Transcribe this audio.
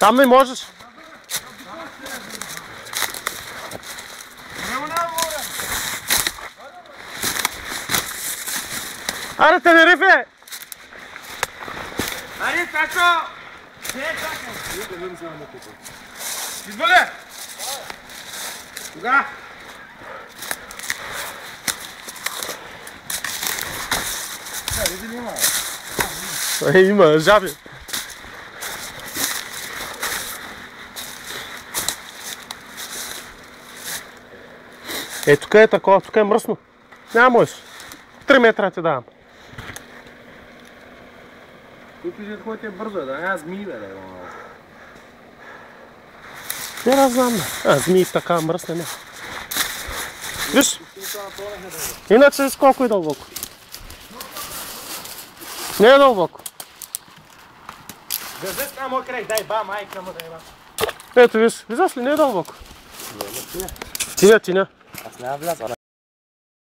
Там не можеш. Аре, Тенерифе! Аре, Тако! Изболе! Кога? Има, жаби. Тук е такова, тук е мръсно. Няма можеш. 3 метра ти давам. Тук пише, ходите бързо, да няма змии, бе. Не знам, змии така мръсне, не. Виж, иначе виж колко е дълбоко. Не е дълбоко. Държи с мой край, дай ба, майка му да има. Ето виж, виждаш ли, не е дълбоко. Тиня. Аз не вляза.